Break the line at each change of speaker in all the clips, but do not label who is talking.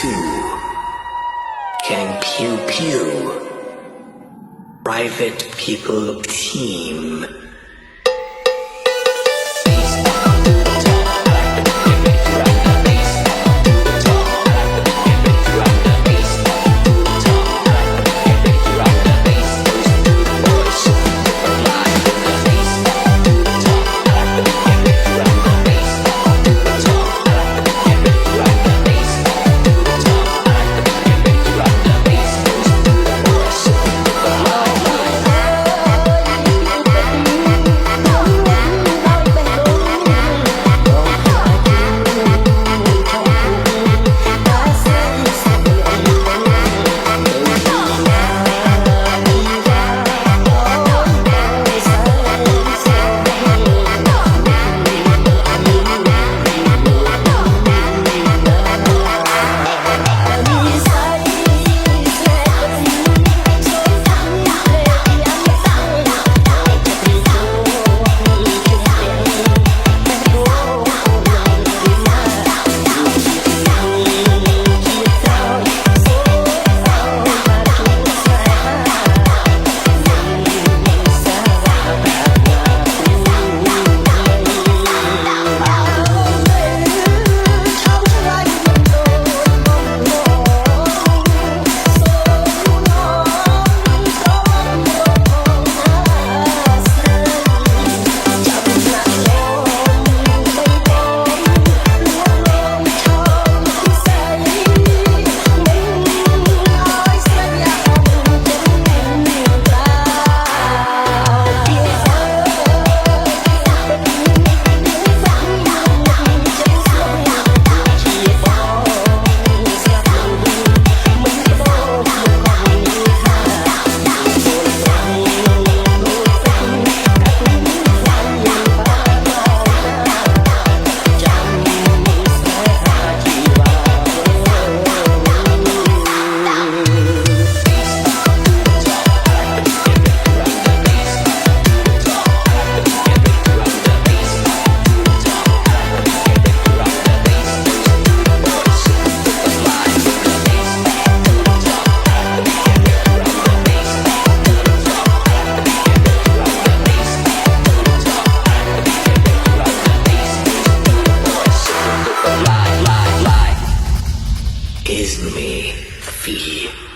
2. Gang Pew Pew. Private People Team.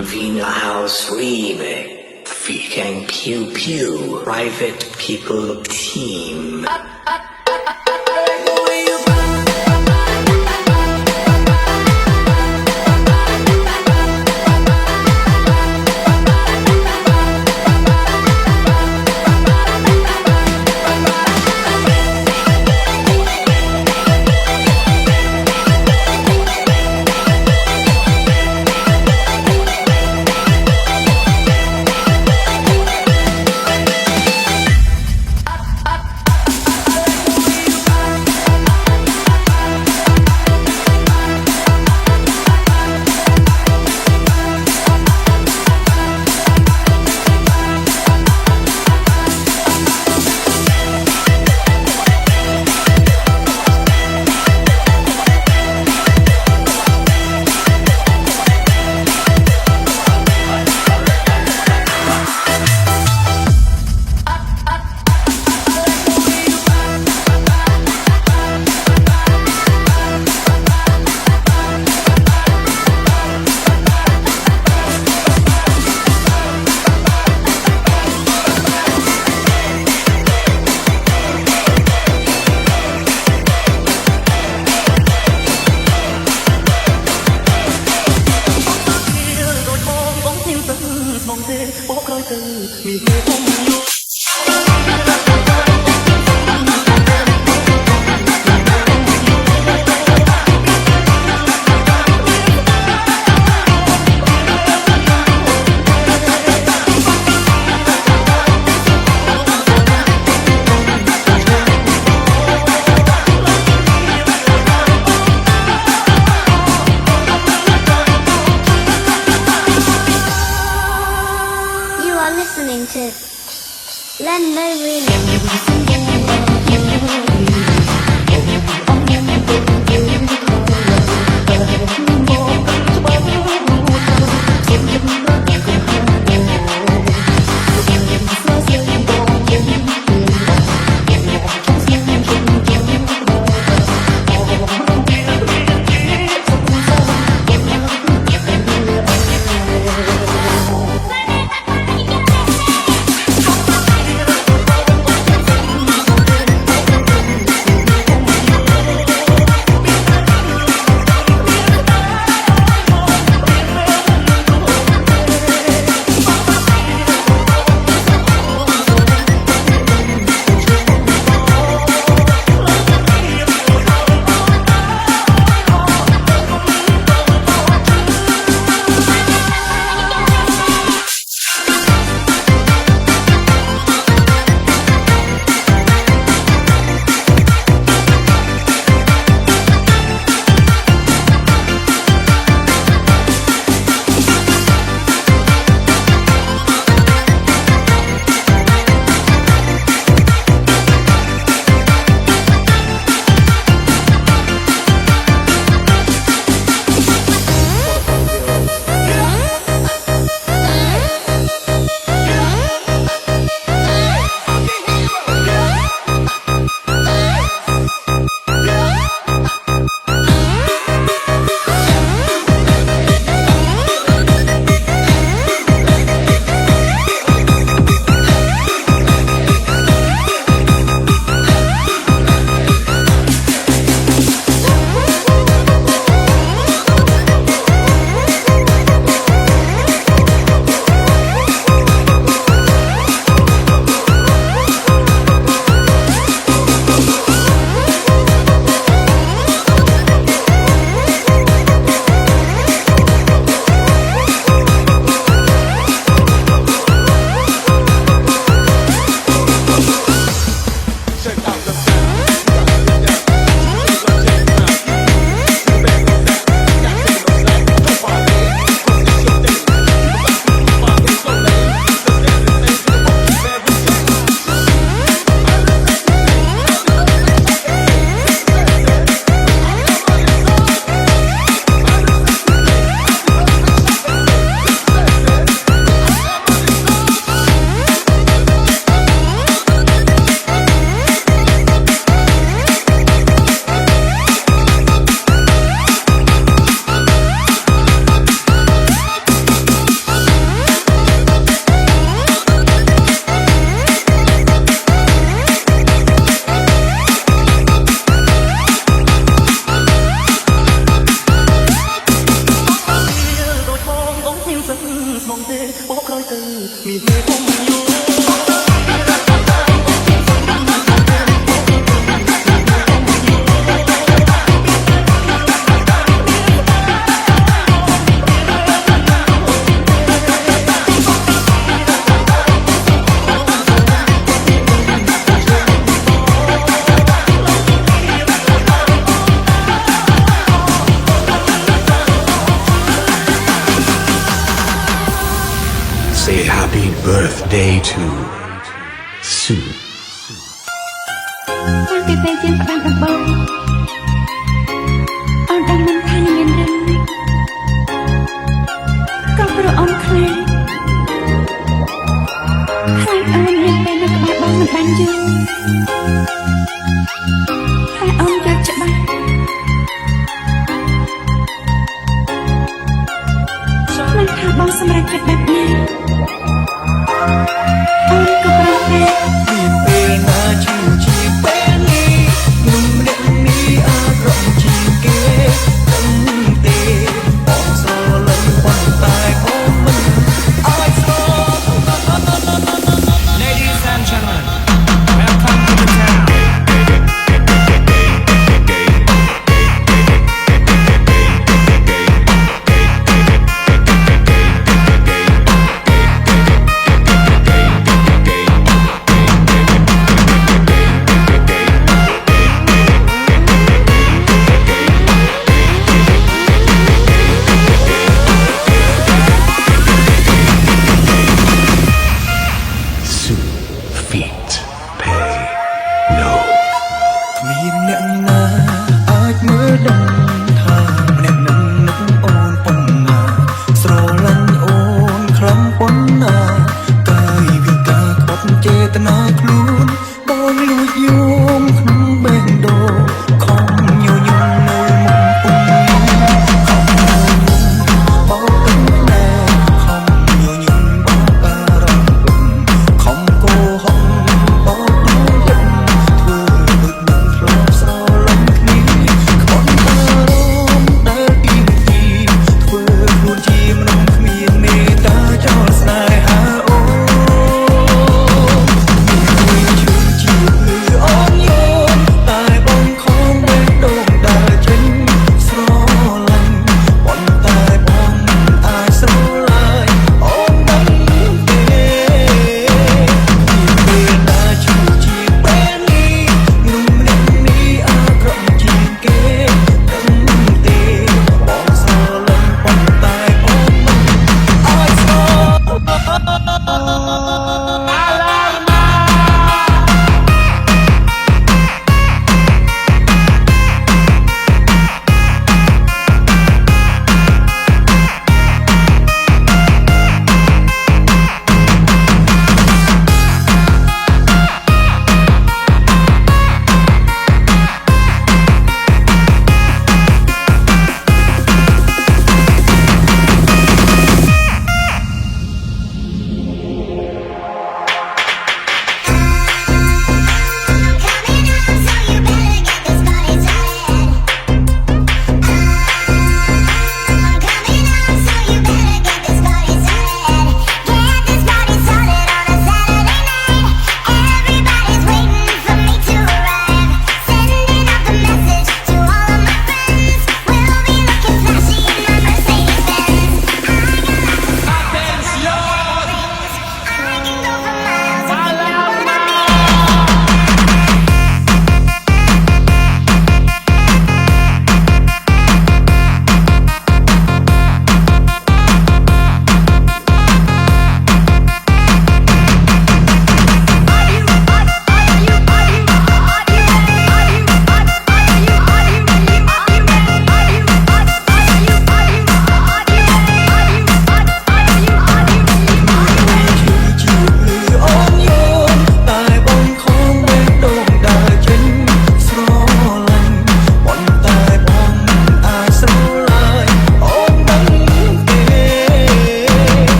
Vina House Remix. Gang Pew Pew. Private People Team.
Listening to Leno Remix.
Say happy birthday to Sue.
តាំងពីពេលយើងផ្ដាំដំបូងអូនដឹងមិនថាមានរឿងនេះក៏ព្រោះអូនខ្លាចអូនមានពេលនៅក្បែរបងមិនបានយូរតែអូនយល់ច្បាស់មិនថាបងសម្រេចចិត្តបែបណាអូនក៏ប្រឹងតែ
មានពេលណាឈឺជាពេលនេះนุ่มម្នាក់នេះអាក្រក់ជាងគេដឹងទេបងស្រលាញ់ប៉ុន្តែបងមិនអាចស្រឡាញ់ Ladies and gentlemen welcome to the town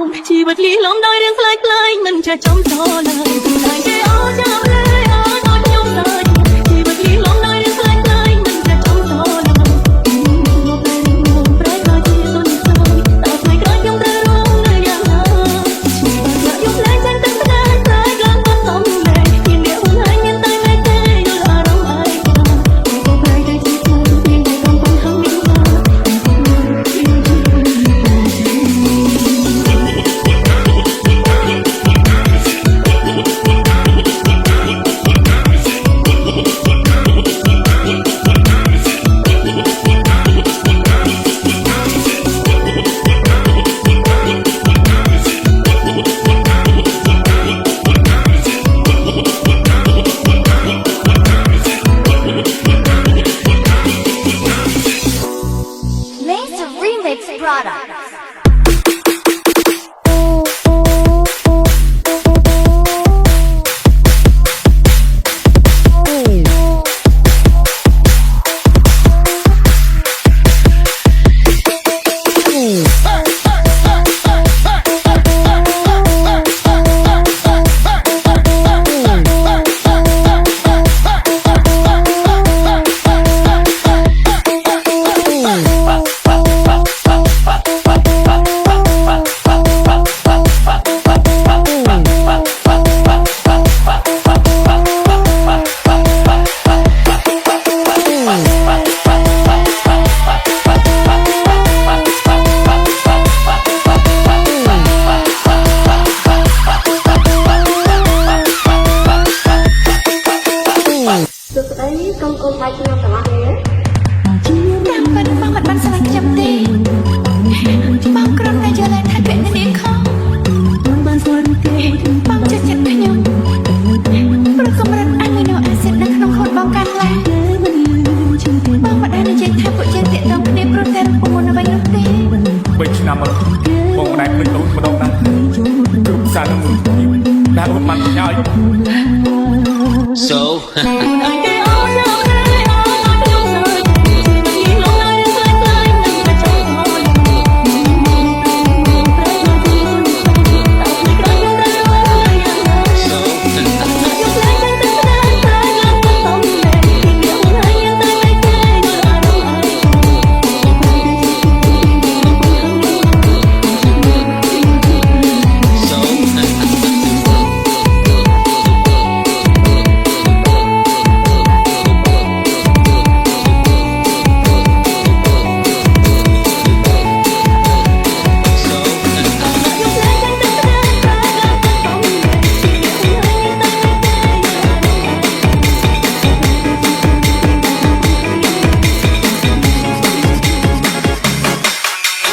មជីវិតលីលំដោយរឿងខ្លាចខ្លាយមិនចេះចំតឡើយតែគេអោចាំលើយអោដូចខ្ញុំឡើយជីវិតលីលំដោយរឿងខ្លាចខ្លាយមិនចេះចំតឡើយមកពេលខ្ញុំប្រែក៏ជាទុនស្អើយតែថ្ងៃក្រោយខ្ញុំត្រូវរងនៅយ៉ាងណាជីវិតយកយកលែងចាញ់ទឹកស្ដាយខ្លាយឡើងបាត់សំឡេងមានអ្នកហ៊ុនហើយមានតែមេទេយល់អារម្មណ៍ឯកាក៏ប្រែតែជាស្អើយមានតែកំពុងហឹងមានថា
Laser Remix Product.
តាមពិតបងមិនបានស្រឡាញ់ខ្ញុំទេបងគ្រាន់តែយល់ថាពេលនេះខុសបងចិត្តចិត្តខ្ញុំព្រោះកម្រិតអាមីណូអាស៊ីតនៅក្នុងខួរបងកាន់ឡើងបងមិនដែលនិយាយថាពួកយើងតាក់ទងគ្នាព្រោះតែរំពងនៅវិញនោះទេ
3 ឆ្នាំមកបងមិនដែលភ្លេចអូនម្ដងណាគ្រប់សារនឹងមួយដែលអូនបានប្រយោជន៍
So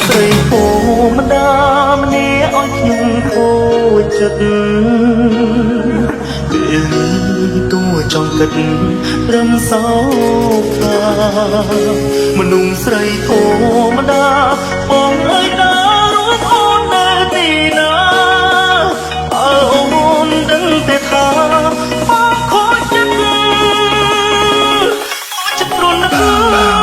ស្រីធម្មតាម្នាក់ឲ្យខ្ញុំខូចចិត្តពេលនេះតួចង់គិតត្រឹមសោកស្ដាមនុស្សស្រីធម្មតាបងអើយណារួចអូននៅទីណាអូនដឹងតែថាបងខូចចិត្តទ្រន់ណាស់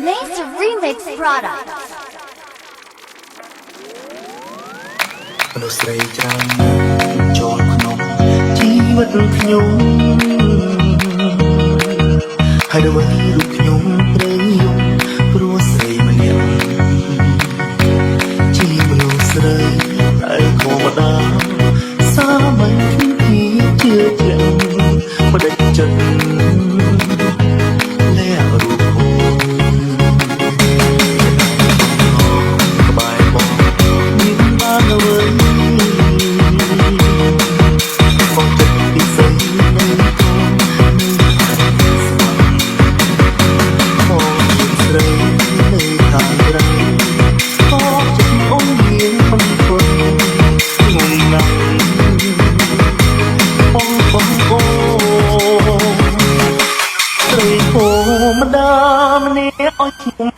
Laser Remix Product.
មនុស្សស្រីច្រើនចូលក្នុងជីវិតខ្ញុំហើយដើម្បីរូបខ្ញុំត្រូវយំព្រោះស្រីម្នាក់ជាមនុស្សស្រីដែលធម្មតាសាមញ្ញពីជឿជាក់មិនដេចចិត្តលែរូប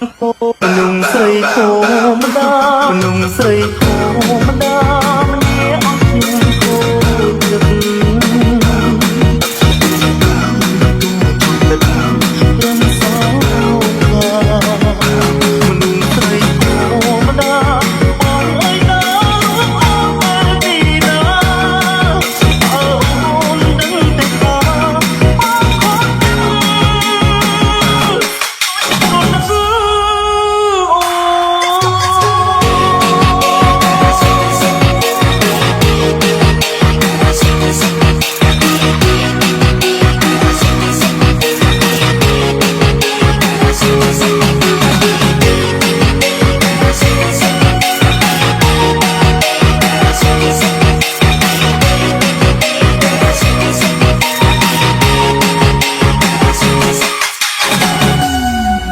មនុស្សស្រីធម្មតាមនុស្សស្រីធម្មតាមិនជាអត់ជាគោទឹករំសោមនុស្សស្រីធម្មតាបងអើយណាអូនអើយទីណាអូនដឹងតែថាអូន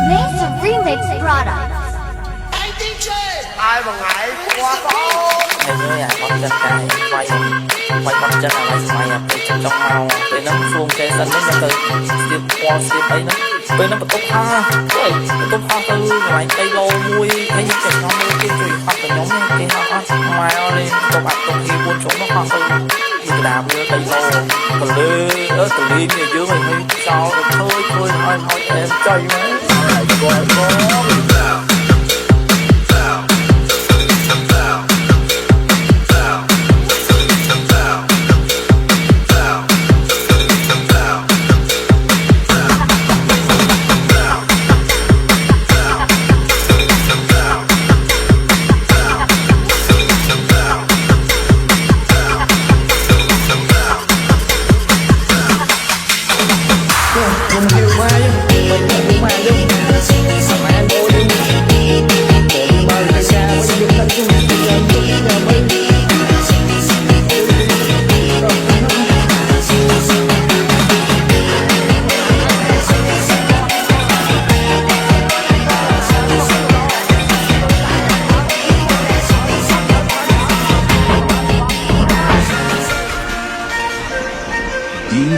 Laser Remix Product.
Thầy ơi con chân cái quay con chân là lại xoay để trong màu để nó xuông cái sân đấy từ xếp qua xếp ấy nó bên nó bật tốc ha ơi tốc ha từ ngoài cây lô mui thấy những cái nó mui cái chuyện hoặc là nhóm những cái ha ngoài lên tốc ạc tốc khi buôn chỗ nó ha từ cái đàm đưa cây lô còn lư từ liên như dưới mày thấy sao thôi em chơi mấy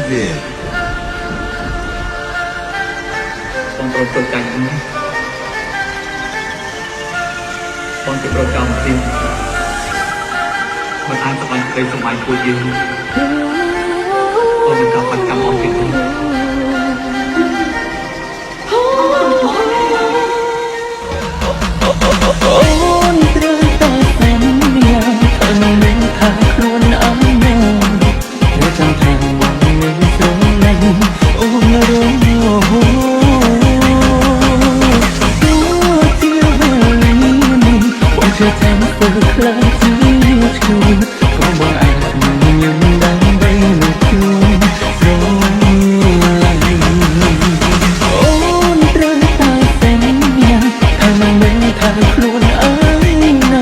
David
បងប្រុសប្រចាំបងជាប្រចាំទីមិនអាចសម្បានក្តីសម្បានពួកយើងបងមិនកាប់បាត់កម្មអស់ទៀតអូនត្រូវតែស្នេហ៍យ៉ាងថាមិនថាខ្លួនអស់ណាឬចាំថាអូនរងจะทำเพื่อใครที่คุณก็บอกอาจยังดังไปไม่คุ้นร้องไห้โอ้นตราตาแสนยังทางไม่ทางคล้วนอ้ายนะ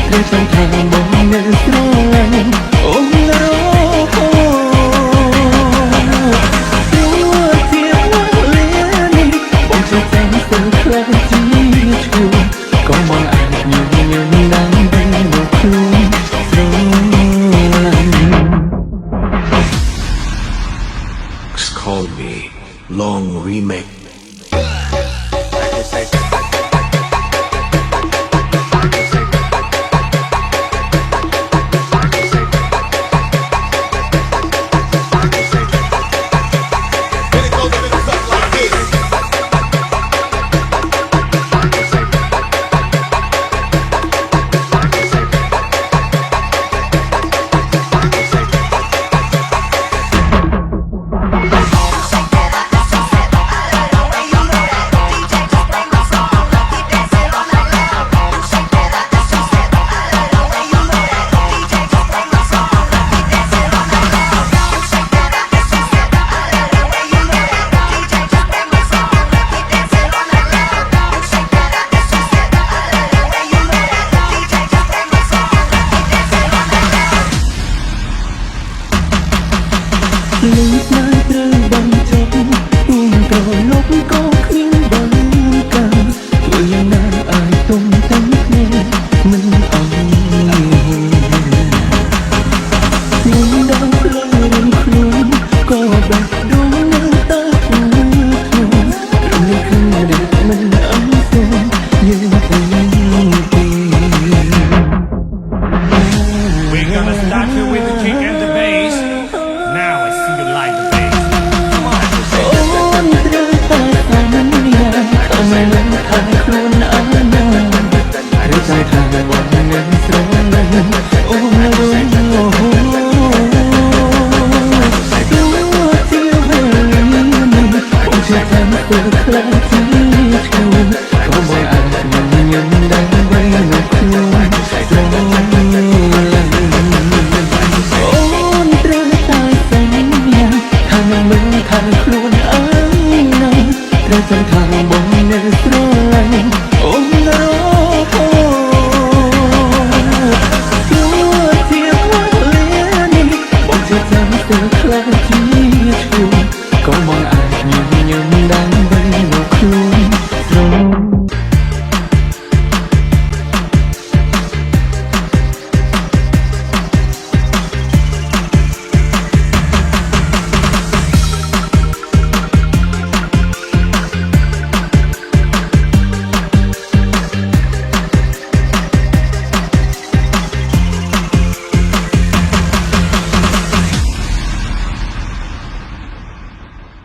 เรื่องฉันทางบอกเนื้อสลายโอ้นร้องตัวเทียบว่าเลี้ยนี่บอกจะทำเพื่อใครที่คุณก็บอกอาจยังดังไปไม่คุ้นร้องไห้
Call me Long Remix
យថា